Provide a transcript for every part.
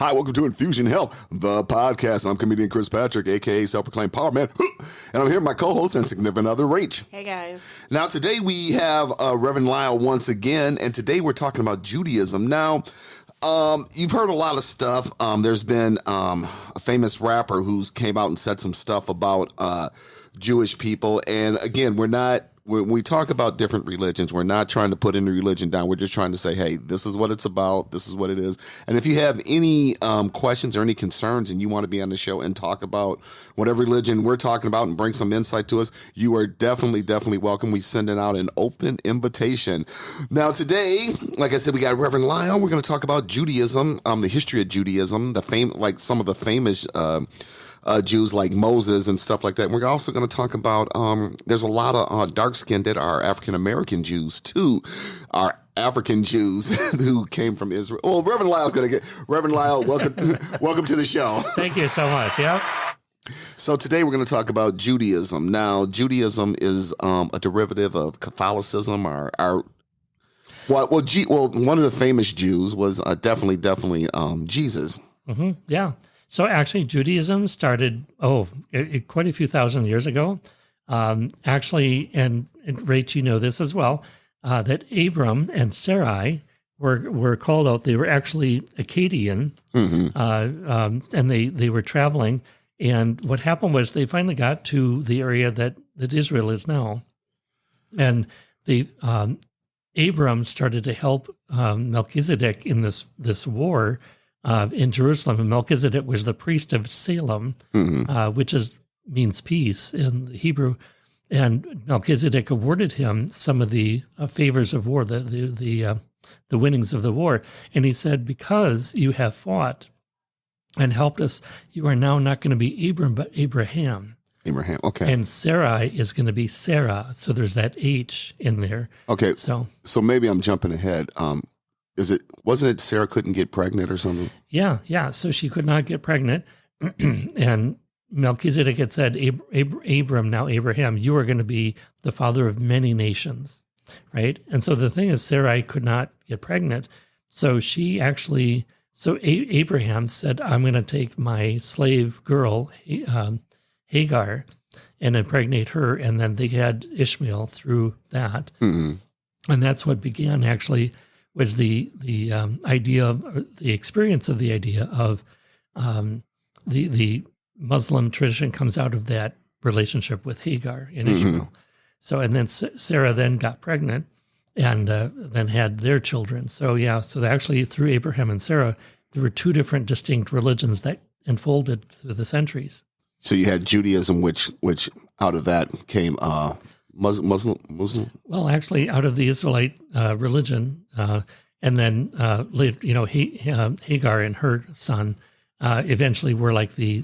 Hi, welcome to Infusion Health, the podcast. I'm comedian Chris Patrick, a.k.a. self-proclaimed power man. And I'm here with my co-host and significant other, Rach. Hey, guys. Now, today we have Reverend Lyle once again, and today we're talking about Judaism. Now, you've heard a lot of stuff. There's been a famous rapper who's came out and said some stuff about Jewish people. And again, when we talk about different religions, we're not trying to put any religion down. We're just trying to say, hey, this is what it's about. This is what it is. And if you have any questions or any concerns and you want to be on the show and talk about whatever religion we're talking about and bring some insight to us, you are definitely welcome. We sending out an open invitation. Now, today, like I said, we got Reverend Lyle. We're going to talk about Judaism, the history of Judaism, like some of the famous Jews like Moses and stuff like that. And we're also going to talk about, there's a lot of dark-skinned that are African-American Jews too, are African Jews who came from Israel. Well, Reverend Lyle, welcome to the show. Thank you so much. Yep. So today we're going to talk about Judaism. Now, Judaism is a derivative of Catholicism. One of the famous Jews was definitely Jesus. Mm-hmm. Yeah. So actually, Judaism started, quite a few thousand years ago. Actually, and Rach, you know this as well, that Abram and Sarai were called out. They were actually Akkadian, and they were traveling. And what happened was they finally got to the area that Israel is now. And Abram started to help Melchizedek in this war in Jerusalem, and Melchizedek was the priest of Salem, which means peace in Hebrew. And Melchizedek awarded him some of the favors of war, the winnings of the war. And he said, because you have fought and helped us, you are now not going to be Abram, but Abraham. Abraham, okay. And Sarai is going to be Sarah. So there's that H in there. Okay, so maybe I'm jumping ahead. Wasn't it Sarah couldn't get pregnant or something? Yeah. So she could not get pregnant. And Melchizedek had said, Abram, now Abraham, you are going to be the father of many nations, right? And so the thing is, Sarai could not get pregnant. So Abraham said, I'm going to take my slave girl, Hagar, and impregnate her. And then they had Ishmael through that. Mm-hmm. And that's what began actually was the idea of the experience of the idea of the Muslim tradition comes out of that relationship with Hagar and Ishmael. So, and then Sarah then got pregnant and then had their children. So actually through Abraham and Sarah, there were two different distinct religions that unfolded through the centuries. So you had Judaism, which out of that came Muslim? Well, actually, out of the Israelite religion, and then Hagar and her son eventually were like the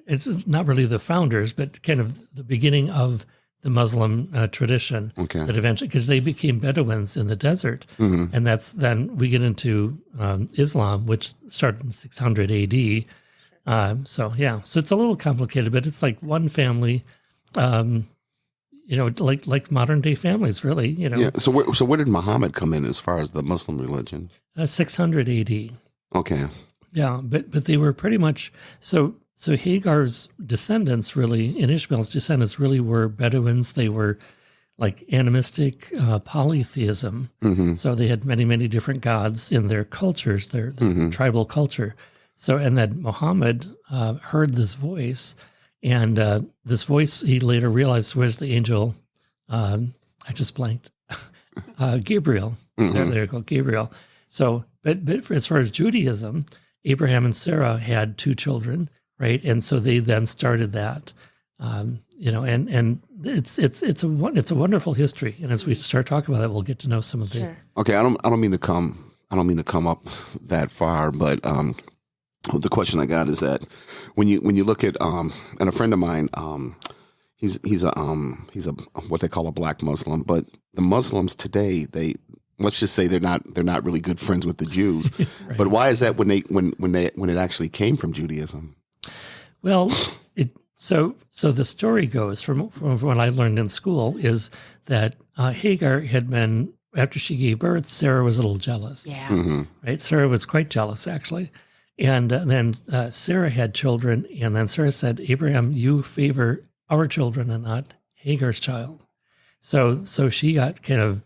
it's not really the founders, but kind of the beginning of the Muslim tradition. Okay. That eventually, because they became Bedouins in the desert, and then we get into Islam, which started in 600 A.D. So it's a little complicated, but it's like one family. Like modern day families, really. Yeah. So where did Muhammad come in as far as the Muslim religion? 600 A.D. Okay. Yeah, but they were pretty much so Hagar's descendants really, and Ishmael's descendants really were Bedouins. They were like animistic polytheism. So they had many different gods in their cultures, their tribal culture. So, and then Muhammad heard this voice. And this voice, he later realized, was the angel, I just blanked, Gabriel. There you go, Gabriel. So, but as far as Judaism, Abraham and Sarah had two children, right? And so they then started that, and it's a wonderful history. And as we start talking about it, we'll get to know some of it. Okay, I don't mean to come up that far, but the question I got is that when you look at and a friend of mine, he's a what they call a black Muslim, but the Muslims today, let's just say they're not really good friends with the Jews. Right. But why is that when it actually came from Judaism? Well, so the story goes from what I learned in school is that Hagar had been after she gave birth, Sarah was a little jealous. Yeah. Right? Sarah was quite jealous, actually. And then Sarah had children, and then Sarah said, Abraham, you favor our children and not Hagar's child. So she got kind of...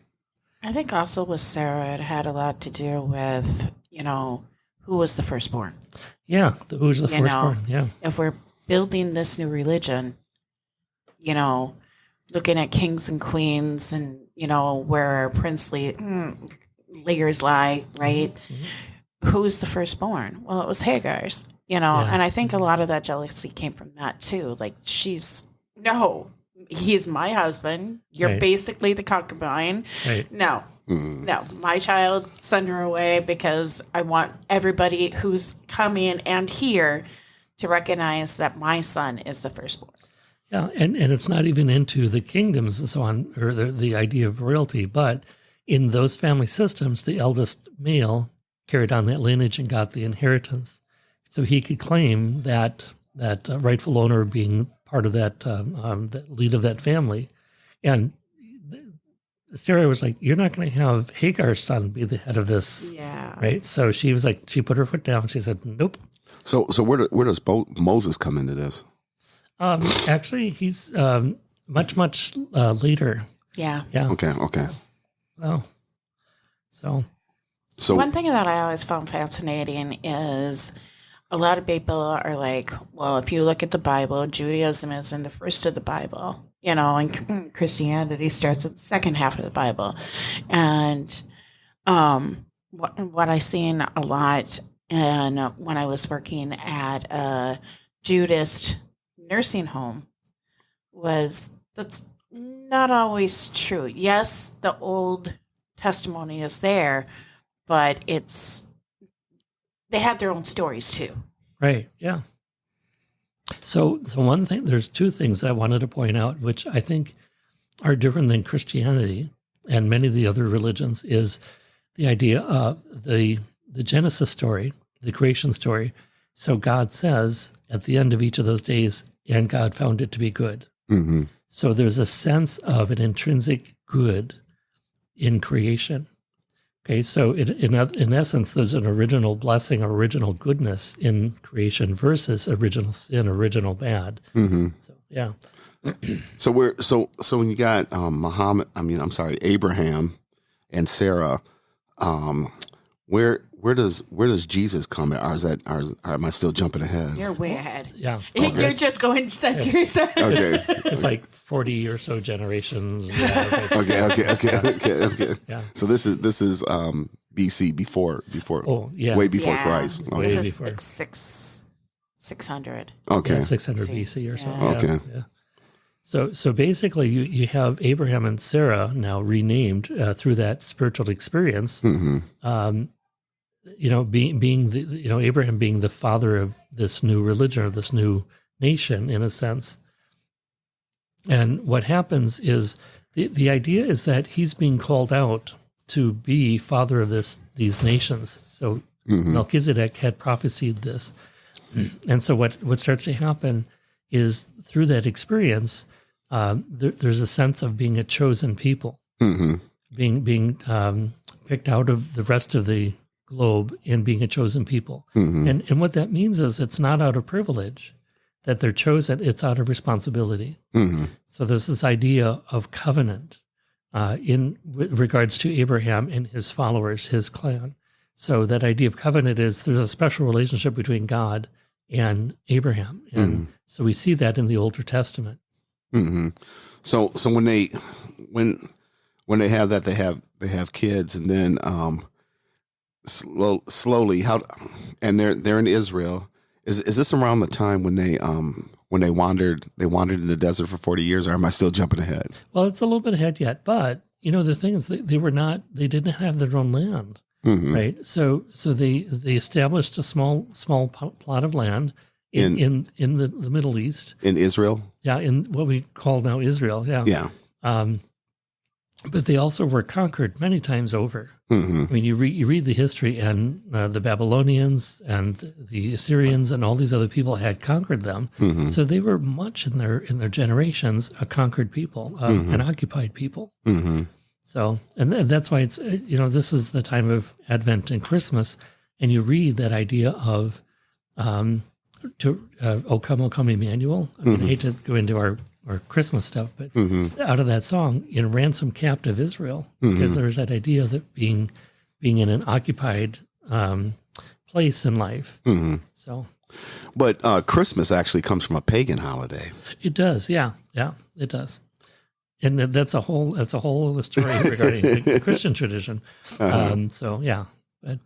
I think also with Sarah, it had a lot to do with, who was the firstborn. Yeah, who was the firstborn, yeah. If we're building this new religion, looking at kings and queens and, where princely layers lie, right? Mm-hmm. Who's the firstborn? Well, it was Hagar's, and I think a lot of that jealousy came from that too. Like, he's my husband. You're basically the concubine. Right. No, my child, send her away because I want everybody who's coming and here to recognize that my son is the firstborn. Yeah, and it's not even into the kingdoms and so on, or the idea of royalty, but in those family systems, the eldest male carried on that lineage and got the inheritance. So he could claim that rightful owner being part of that lead of that family. And Sarah was like, you're not going to have Hagar's son be the head of this. Yeah. Right? So she was like, she put her foot down. She said, nope. So where does Moses come into this? Actually, he's much later. Yeah. Yeah. Okay. Well, so one thing that I always found fascinating is a lot of people are like, well, if you look at the Bible, Judaism is in the first of the Bible, and Christianity starts at the second half of the Bible. And what I seen a lot, and when I was working at a Judaist nursing home, that's not always true. Yes, the Old Testimony is there, but they have their own stories too. Right. Yeah. So one thing, there's two things I wanted to point out, which I think are different than Christianity and many of the other religions, is the idea of the Genesis story, the creation story. So God says at the end of each of those days, and God found it to be good. Mm-hmm. So there's a sense of an intrinsic good in creation. Okay, so in essence, there's an original blessing, original goodness in creation versus original sin, original bad. Mm-hmm. So yeah. So when you got Abraham and Sarah, where does Jesus come in? Or am I still jumping ahead? You're way ahead. Yeah. Okay. You're just going to Okay. It's like 40 or so generations. Yeah, okay. Yeah. So this is BC before. Oh, yeah. Way before Christ. Okay. Way This before. is 600. Okay. Yeah, 600 BC or so. Yeah. Okay. Yeah. So basically, you have Abraham and Sarah now renamed through that spiritual experience. Mm-hmm. Being the Abraham being the father of this new religion or this new nation in a sense. And what happens is the idea is that he's being called out to be father of these nations. So Melchizedek had prophesied this. And so what starts to happen is through that experience, there's a sense of being a chosen people, being picked out of the rest of the globe and being a chosen people. And what that means is it's not out of privilege that they're chosen, it's out of responsibility. So there's this idea of covenant with regards to Abraham and his followers, his clan. So that idea of covenant is there's a special relationship between God and Abraham. And so we see that in the Older Testament. So when they have that, they have kids, and then slowly and they're in Israel. Is this around the time when they wandered in the desert for 40 years, or am I still jumping ahead? Well, it's a little bit ahead yet, but the thing is they didn't have their own land, right? So they established a small plot of land in the Middle East, in Israel. Yeah, in what we call now Israel. Yeah. Yeah. But they also were conquered many times over. I mean, you read the history, and the Babylonians and the Assyrians and all these other people had conquered them. So they were much in their generations a conquered people, an occupied people. So, and that's why it's, this is the time of Advent and Christmas, and you read that idea of, O come, Emmanuel. I mean, I hate to go into our Christmas stuff, but out of that song, ransom captive Israel, because there's that idea that being in an occupied place in life. So, but Christmas actually comes from a pagan holiday. It does, yeah, it does. And that's a whole other story regarding the Christian tradition. So yeah, but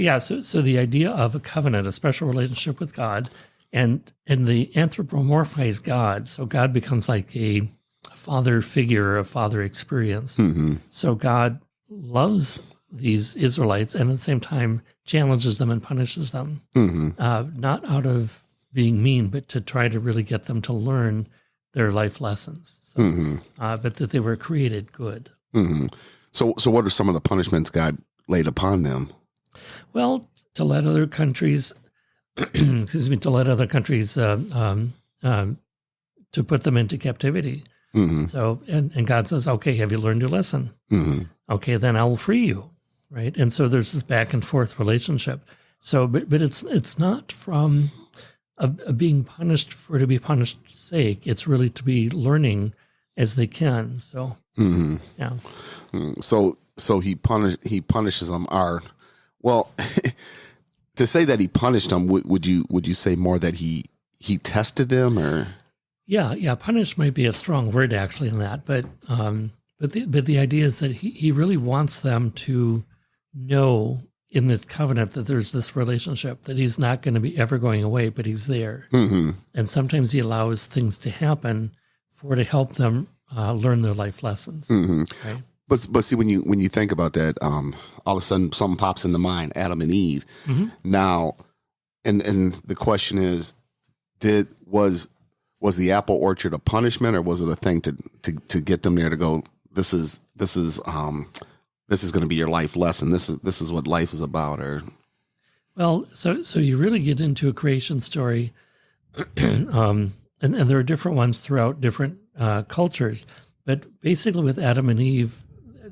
yeah, so the idea of a covenant, a special relationship with God, and the anthropomorphized God. So God becomes like a father figure, a father experience. So God loves these Israelites and at the same time challenges them and punishes them, not out of being mean, but to try to really get them to learn their life lessons. So, but that they were created good. So what are some of the punishments God laid upon them? Well, to let other countries, to let other countries, to put them into captivity. So, and God says, okay, have you learned your lesson? Okay, then I will free you. Right. And so there's this back and forth relationship. So, but it's not from being punished for to be punished sake. It's really to be learning as they can. So, yeah. So he punishes them. To say that he punished them, would you say more that he tested them, or? Yeah. Punish might be a strong word actually in that, but the idea is that he really wants them to know in this covenant that there's this relationship, that he's not going to be ever going away, but he's there. And sometimes he allows things to happen to help them learn their life lessons. Right? But see, when you think about that, all of a sudden something pops into mind: Adam and Eve. Now, and the question is, was the apple orchard a punishment, or was it a thing to get them there to go? This is going to be your life lesson. This is what life is about. Or, well, so you really get into a creation story, and there are different ones throughout different cultures. But basically, with Adam and Eve,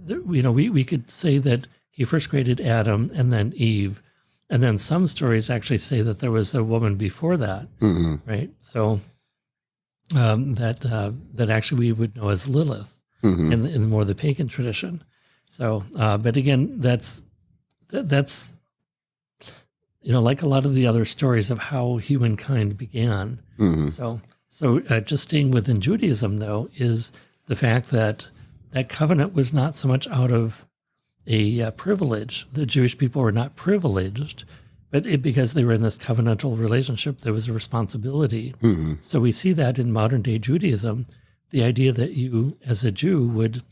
we could say that he first created Adam and then Eve, and then some stories actually say that there was a woman before that, right? So that actually we would know as Lilith in more the pagan tradition. So, but again, that's like a lot of the other stories of how humankind began. So just staying within Judaism, though, is the fact that covenant was not so much out of a privilege. The Jewish people were not privileged, but because they were in this covenantal relationship, there was a responsibility. So we see that in modern day Judaism, the idea that you, as a Jew, would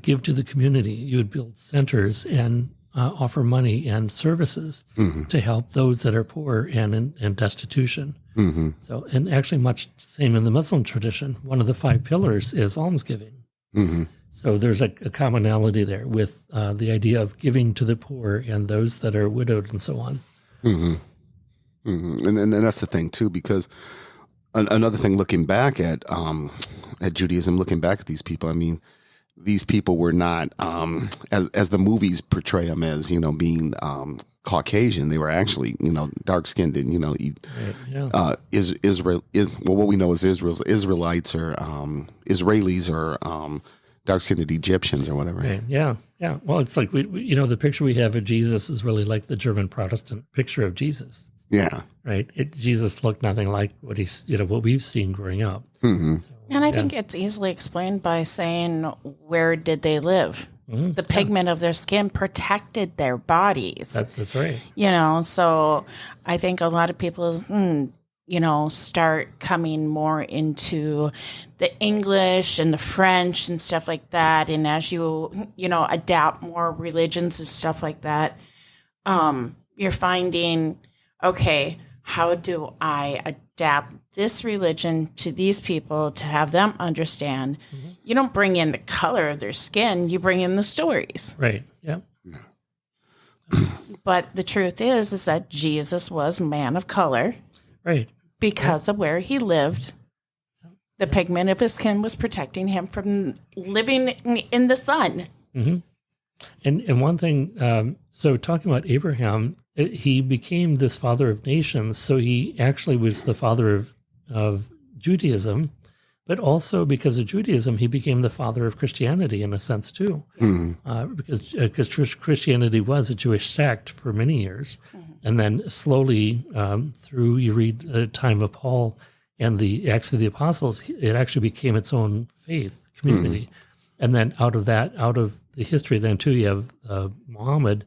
give to the community. You would build centers and offer money and services to help those that are poor and in destitution. So, and actually much same in the Muslim tradition. One of the 5 pillars is almsgiving. So there's a commonality there with the idea of giving to the poor and those that are widowed and so on. And that's the thing too, because another thing, looking back at Judaism, looking back at these people, I mean, these people were not, as the movies portray them as, being Caucasian. They were actually, dark skinned and, what we know as Israelites or Israelis or dark skinned Egyptians or whatever. Right. Yeah. Well, it's like the picture we have of Jesus is really like the German Protestant picture of Jesus. Yeah. Right. Jesus looked nothing like what what we've seen growing up. And I think it's easily explained by saying, where did they live? The pigment of their skin protected their bodies. That's right. So I think a lot of people, start coming more into the English and the French and stuff like that. And as you adapt more religions and stuff like that, you're finding, okay, how do I adapt this religion to these people to have them understand? You don't bring in the color of their skin, you bring in the stories. Right. Yeah. But the truth is that Jesus was a man of color. Right. Because of where he lived The pigment of his skin was protecting him from living in the sun. Mm-hmm. And one thing, so talking about Abraham, he became this father of nations. So he actually was the father of Judaism, but also because of Judaism, he became the father of Christianity in a sense too, because Christianity was a Jewish sect for many years. And then slowly through, you read the time of Paul and the Acts of the Apostles, it actually became its own faith community. And then out of the history then too, you have Muhammad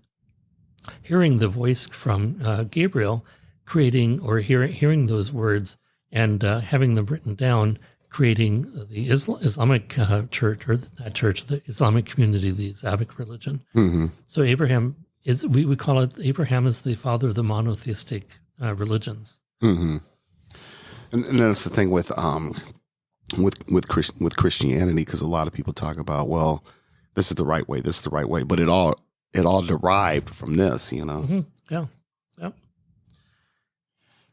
hearing the voice from Gabriel, creating or hearing those words and having them written down, creating the Islamic church, or not church, the Islamic community, the Islamic religion. So Abraham we call it, Abraham is the father of the monotheistic religions. And that's the thing with Christianity, because a lot of people talk about, well, this is the right way, this is the right way, but it all derived from this, you know. Yeah.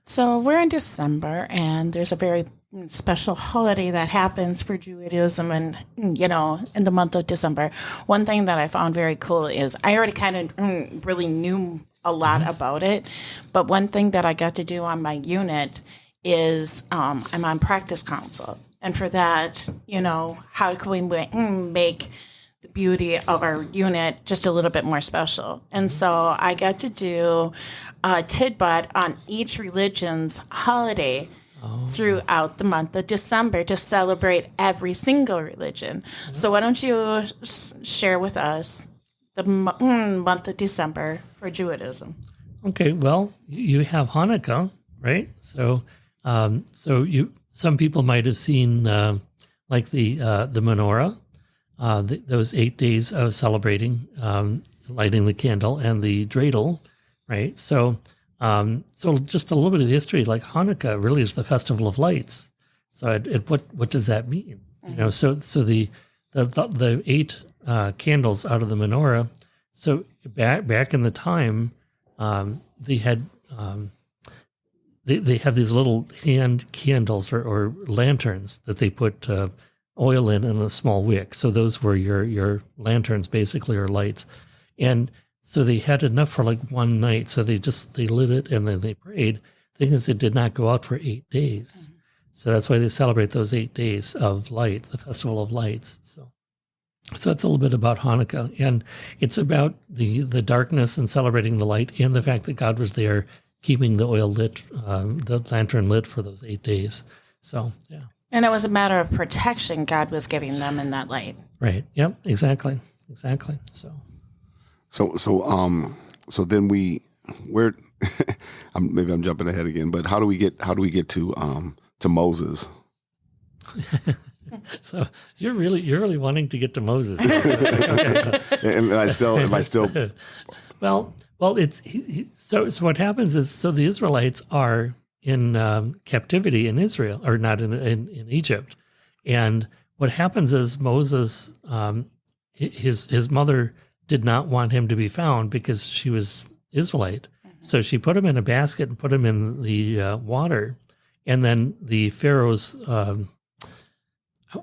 So we're in December, and there's a very special holiday that happens for Judaism, and in the month of December. One thing that I found very cool is I already kind of really knew a lot about it, but one thing that I got to do on my unit is I'm on practice council, and for that, how can we make the beauty of our unit just a little bit more special? And so I got to do a tidbit on each religion's holiday throughout the month of December to celebrate every single religion. So why don't you share with us the month of December for Judaism? Okay, well, you have Hanukkah, right? So some people might have seen like the menorah, those 8 days of celebrating, lighting the candle, and the dreidel, right? So just a little bit of the history, like Hanukkah really is the festival of lights. So what does that mean? So the 8 candles out of the menorah. So back in the time, they had these little hand candles or lanterns that they put oil in a small wick. So those were your lanterns, basically, or lights. And so they had enough for like one night. So they lit it and then they prayed. The thing is, it did not go out for 8 days. So that's why they celebrate those 8 days of light, the festival of lights. So that's a little bit about Hanukkah. And it's about the darkness and celebrating the light, and the fact that God was there keeping the oil lit, the lantern lit for those 8 days. So, yeah. And it was a matter of protection God was giving them in that light. Right. Yep. Exactly. So then where maybe I'm jumping ahead again, but how do we get to Moses? So you're really wanting to get to Moses. Am I still? Well, it's so what happens is, so the Israelites are in captivity in Israel, or not in Egypt, and what happens is Moses, his mother did not want him to be found because she was Israelite, so she put him in a basket and put him in the water, and then the Pharaoh's, I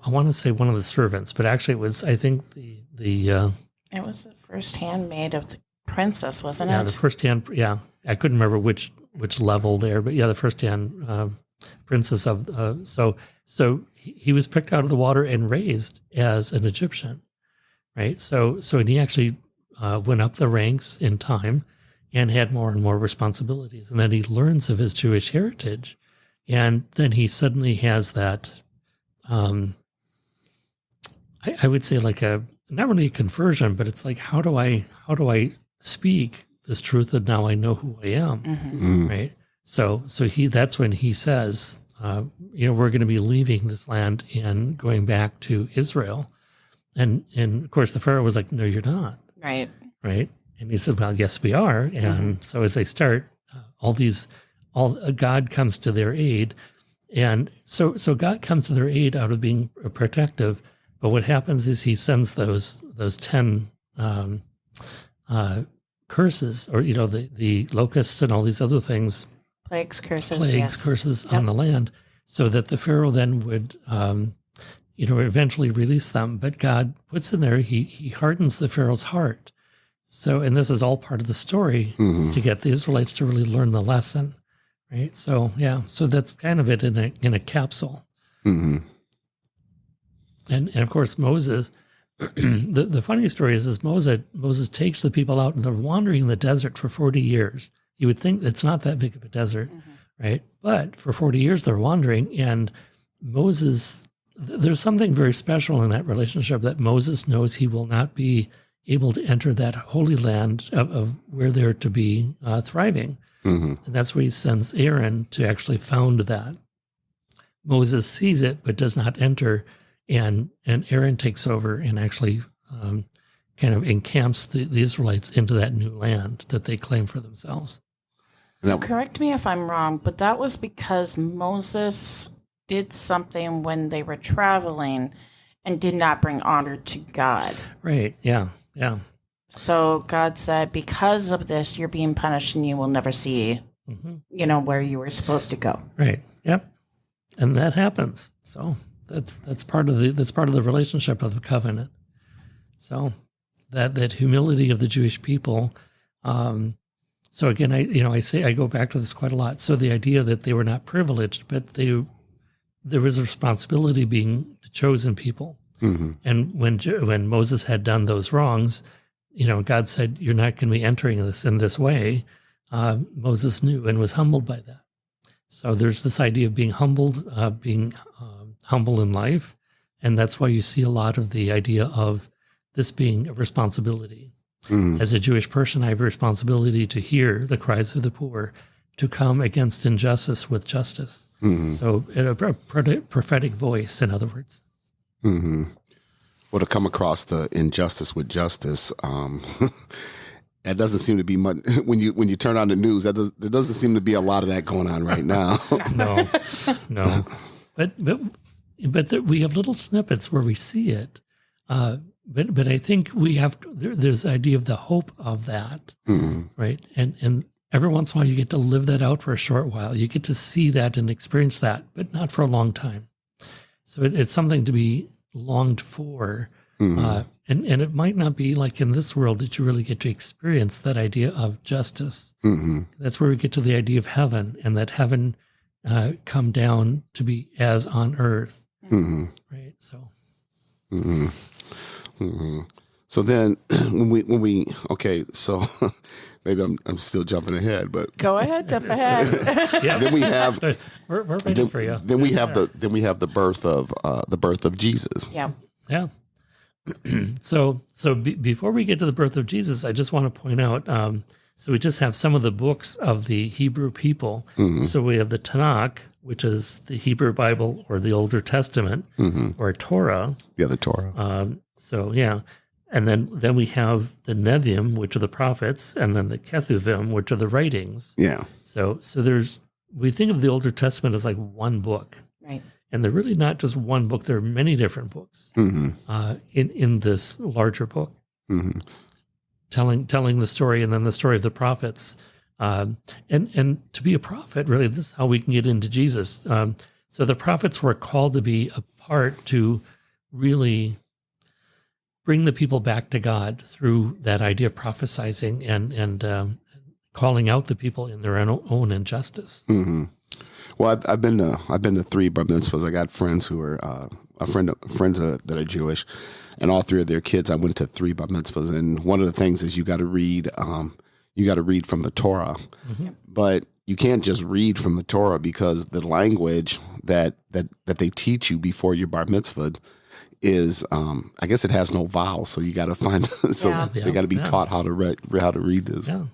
want to say one of the servants, but actually it was, I think it was the first handmaid of the princess, wasn't it? Yeah, the first hand. Yeah, I couldn't remember which level there, but yeah, the first hand princess of. So he was picked out of the water and raised as an Egyptian, right? So he actually went up the ranks in time and had more and more responsibilities, and then he learns of his Jewish heritage, and then he suddenly has that. I would say like not really a conversion, but it's like, how do I speak this truth that now I know who I am, right? So that's when he says, we're going to be leaving this land and going back to Israel, and of course the Pharaoh was like, no, you're not, right, and he said, well, yes, we are, and so as they start, God comes to their aid, and so God comes to their aid out of being protective. But what happens is he sends those 10 curses, or the locusts and all these other things, plagues, curses on the land. so that the Pharaoh then would, eventually release them. But God puts in there, he hardens the Pharaoh's heart. So, and this is all part of the story to get the Israelites to really learn the lesson, right? So, yeah, so that's kind of it in a capsule. And of course, Moses, the funny story is Moses takes the people out and they're wandering in the desert for 40 years. You would think it's not that big of a desert, right? But for 40 years they're wandering, and Moses, there's something very special in that relationship that Moses knows he will not be able to enter that holy land of where they're to be thriving. And that's where he sends Aaron to actually found that. Moses sees it, but does not enter. And Aaron takes over and actually kind of encamps the Israelites into that new land that they claim for themselves. Correct me if I'm wrong, but that was because Moses did something when they were traveling and did not bring honor to God. Right, yeah. So God said, because of this, you're being punished and you will never see, where you were supposed to go. Right, yep. And that happens. So that's part of the relationship of the covenant. So that humility of the Jewish people. So again, I go back to this quite a lot. So the idea that they were not privileged, but there was a responsibility being the chosen people. And when Moses had done those wrongs, God said, "You're not going to be entering this in this way." Moses knew and was humbled by that. So there's this idea of being humbled, being humble in life. And that's why you see a lot of the idea of this being a responsibility. As a Jewish person, I have a responsibility to hear the cries of the poor, to come against injustice with justice. So a prophetic voice, in other words. Well, to come across the injustice with justice, that doesn't seem to be much. When you turn on the news, there doesn't seem to be a lot of that going on right now. No. But we have little snippets where we see it. But I think we have there's the idea of the hope of that, right? And every once in a while you get to live that out for a short while. You get to see that and experience that, but not for a long time. So it's something to be longed for. And it might not be like in this world that you really get to experience that idea of justice. That's where we get to the idea of heaven, and that heaven come down to be as on earth. Right? So. So then when we so maybe I'm still jumping ahead, but go ahead, jump ahead. Then we have we're waiting for you. Then we have the birth of Jesus. Yeah. So before we get to the birth of Jesus, I just want to point out. So we just have some of the books of the Hebrew people. So we have the Tanakh, which is the Hebrew Bible or the Older Testament, or Torah. Yeah, the Torah. And then we have the Nevi'im, which are the prophets, and then the Ketuvim, which are the writings. Yeah. So we think of the Older Testament as like one book. Right. And they're really not just one book. There are many different books in this larger book, telling the story, and then the story of the prophets. And to be a prophet, really, this is how we can get into Jesus. So the prophets were called to be a part to really bring the people back to God through that idea of prophesizing and calling out the people in their own injustice. Well, I've been to 3 bar mitzvahs. I got friends who are friends that are Jewish, and all 3 of their kids. I went to 3 bar mitzvahs, and one of the things is you got to read. You got to read from the Torah, but you can't just read from the Torah, because the language that they teach you before your bar mitzvah is, I guess it has no vowels, so you got to find. They got to be taught how to read this. Yeah.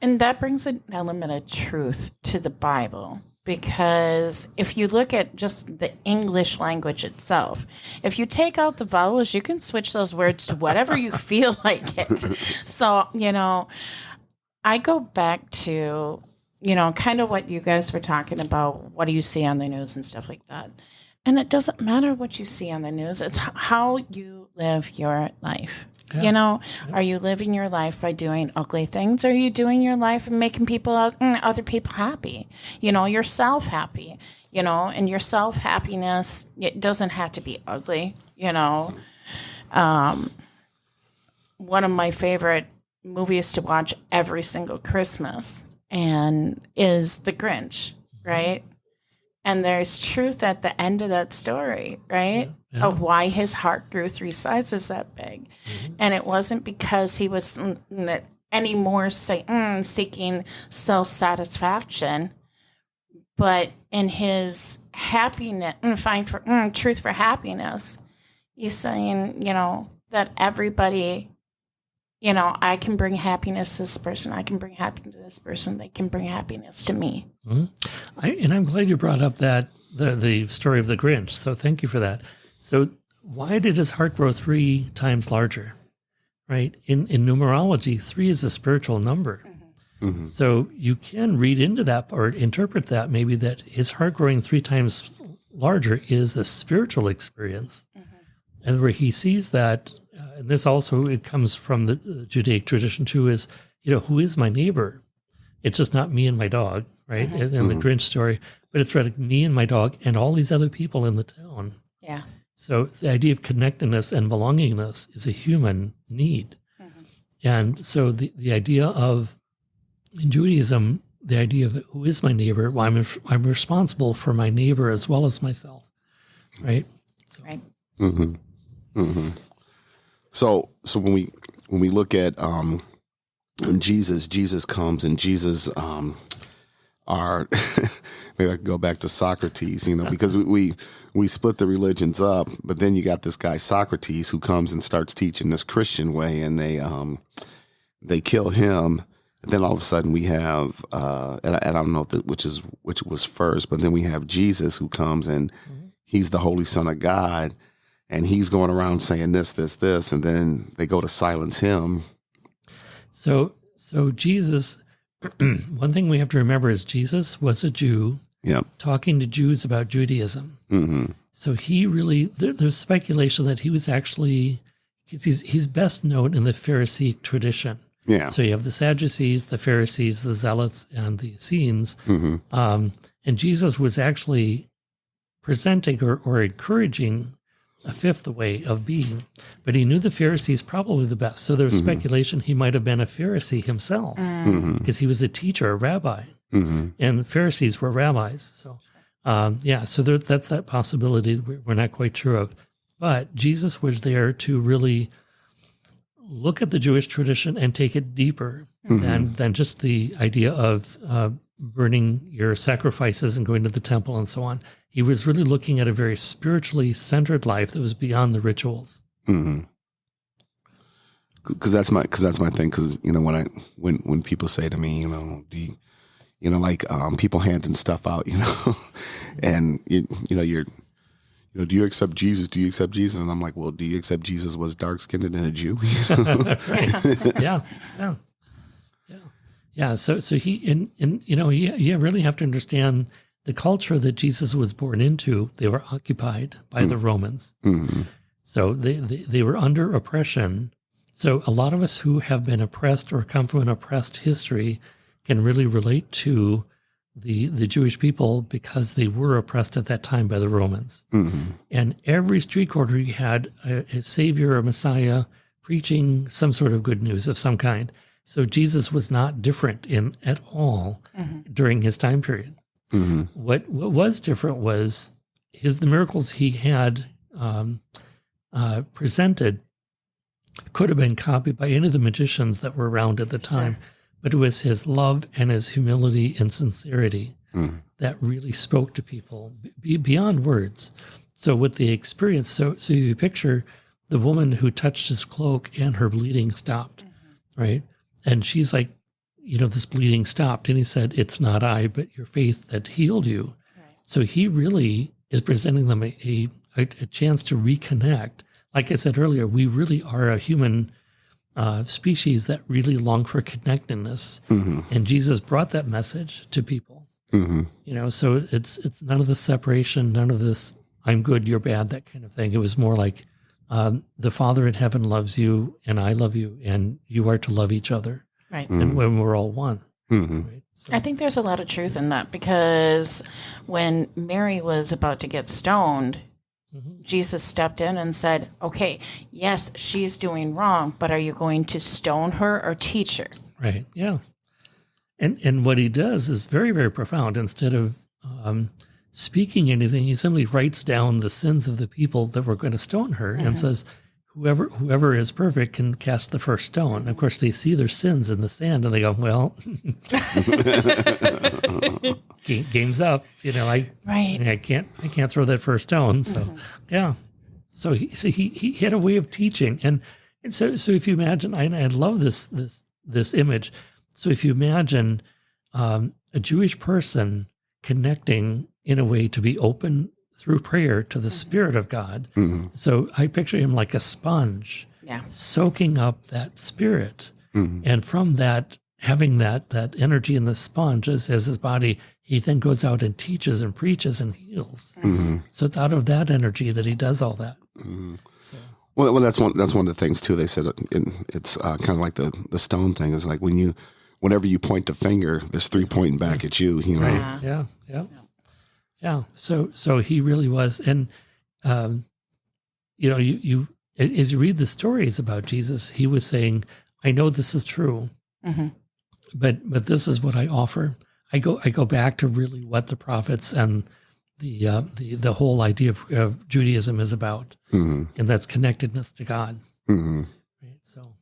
And that brings an element of truth to the Bible, because if you look at just the English language itself, if you take out the vowels, you can switch those words to whatever you feel like it. So, I go back to, kind of what you guys were talking about. What do you see on the news and stuff like that? And it doesn't matter what you see on the news. It's how you live your life. Yeah. Are you living your life by doing ugly things? Or are you doing your life and making other people happy? Yourself happy? and your self-happiness, it doesn't have to be ugly, one of my favorite movies to watch every single Christmas and is The Grinch, right? And there's truth at the end of that story, right? Yeah. Of why his heart grew 3 sizes that big. And it wasn't because he was anymore seeking self-satisfaction, but in his happiness, truth for happiness, he's saying, that everybody, I can bring happiness to this person. I can bring happiness to this person. They can bring happiness to me. And I'm glad you brought up that the story of the Grinch. So thank you for that. So why did his heart grow 3 times larger? Right? In numerology, 3 is a spiritual number. Mm-hmm. So you can read into that or interpret that maybe that his heart growing 3 times larger is a spiritual experience. And where he sees that, and this also, it comes from the Judaic tradition too, is, who is my neighbor? It's just not me and my dog, right? In the Grinch story, but it's like me and my dog and all these other people in the town. Yeah. So the idea of connectedness and belongingness is a human need. And so the idea of, in Judaism, the idea of who is my neighbor? Well, I'm responsible for my neighbor as well as myself, right? So, Right. Mm-hmm. Mm-hmm. So when we look at Jesus comes and Jesus are maybe I could go back to Socrates, because we split the religions up, but then you got this guy Socrates who comes and starts teaching this Christian way, and they kill him. And then all of a sudden we have and I don't know which was first, but then we have Jesus who comes and he's the Holy Son of God. And he's going around saying this, and then they go to silence him. So Jesus, one thing we have to remember is Jesus was a Jew talking to Jews about Judaism. Mm-hmm. So he really, there's speculation that he was actually, he's best known in the Pharisaic tradition. Yeah. So you have the Sadducees, the Pharisees, the Zealots, and the Essenes. And Jesus was actually presenting or encouraging a 5th way of being, but he knew the Pharisees probably the best. So there's speculation he might have been a Pharisee himself because he was a teacher, a rabbi, and Pharisees were rabbis. So, so that's that possibility we're not quite sure of. But Jesus was there to really look at the Jewish tradition and take it deeper than just the idea of burning your sacrifices and going to the temple and so on. He was really looking at a very spiritually centered life that was beyond the rituals. Because that's my thing. Because when people say to me, do you, people handing stuff out, and you're. Do you accept Jesus? Do you accept Jesus? And I'm like, well, do you accept Jesus was dark skinned and a Jew? Yeah. So he, and you really have to understand the culture that Jesus was born into. They were occupied by the Romans. So they were under oppression. So a lot of us who have been oppressed or come from an oppressed history can really relate to the Jewish people because they were oppressed at that time by the Romans. And every street corner you had a savior, a Messiah, preaching some sort of good news of some kind. So Jesus was not different at all during his time period. What was different was the miracles he had presented could have been copied by any of the magicians that were around at the time. But it was his love and his humility and sincerity that really spoke to people beyond words. So what they experienced, so you picture the woman who touched his cloak and her bleeding stopped, right? And she's like, this bleeding stopped. And he said, it's not I, but your faith that healed you. Right. So he really is presenting them a chance to reconnect. Like I said earlier, we really are a human species that really long for connectedness. And Jesus brought that message to people. So it's none of this separation, none of this I'm good, you're bad, that kind of thing. It was more like the Father in heaven loves you and I love you and you are to love each other. Right. And when we're all one. Right? So, I think there's a lot of truth in that, because when Mary was about to get stoned, Jesus stepped in and said, okay, yes, she's doing wrong, but are you going to stone her or teach her? right, yeah. And what he does is very, very profound. Instead of speaking anything, he simply writes down the sins of the people that were going to stone her and says, whoever is perfect can cast the first stone. Of course, they see their sins in the sand and they go, well, game's up. I can't throw that first stone. So, yeah. So he had a way of teaching. And so if you imagine, I love this image. So if you imagine a Jewish person connecting in a way to be open through prayer to the Spirit of God. So I picture him like a sponge, soaking up that Spirit. And from that, having that energy in the sponge as his body, he then goes out and teaches and preaches and heals. So it's out of that energy that he does all that. So. Well, that's one of the things too. They said it's kind of like the stone thing. Is like whenever you point the finger, there's three pointing back at you. Right. Yeah. So he really was, and you as you read the stories about Jesus, he was saying, "I know this is true, but this is what I offer. I go back to really what the prophets and the whole idea of Judaism is about, and that's connectedness to God." Right. So.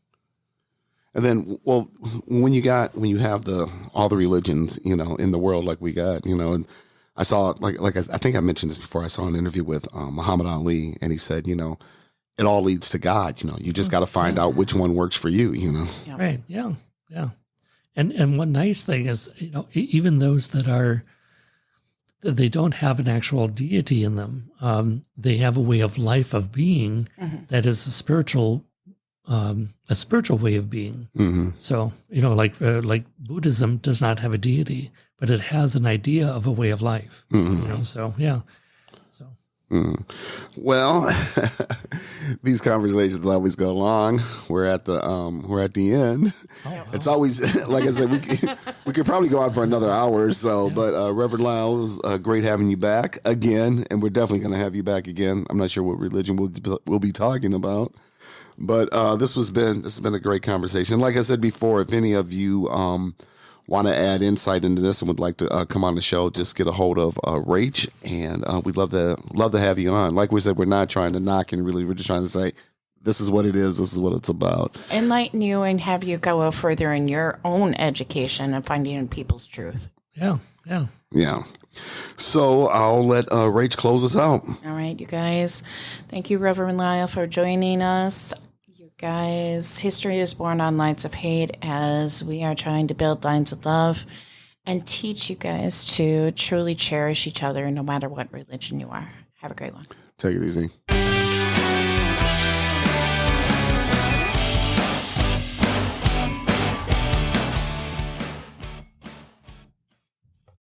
And then, well, when you have all the religions, in the world like we got, and I saw, I think I mentioned this before. I saw an interview with Muhammad Ali, and he said, it all leads to God. You just got to find out which one works for you. Right. Yeah. And one nice thing is, even those that they don't have an actual deity in them, they have a way of life of being that is a spiritual way of being. So, like Buddhism does not have a deity, but it has an idea of a way of life. So yeah. So. Well, these conversations always go long. We're at the end. It's always, like I said, we could probably go on for another hour or so. But Reverend Lyle, it was great having you back again, and we're definitely going to have you back again. I'm not sure what religion we'll be talking about. But this has been a great conversation. Like I said before, if any of you want to add insight into this and would like to come on the show, just get a hold of Rach, and we'd love to have you on. Like we said, we're not trying to knock and really, we're just trying to say this is what it is, this is what it's about. Enlighten you and have you go further in your own education and finding people's truth. Yeah. So I'll let Rach close us out. All right, you guys. Thank you, Reverend Lyle, for joining us. You guys, history is born on lines of hate, as we are trying to build lines of love and teach you guys to truly cherish each other no matter what religion you are. Have a great one. Take it easy.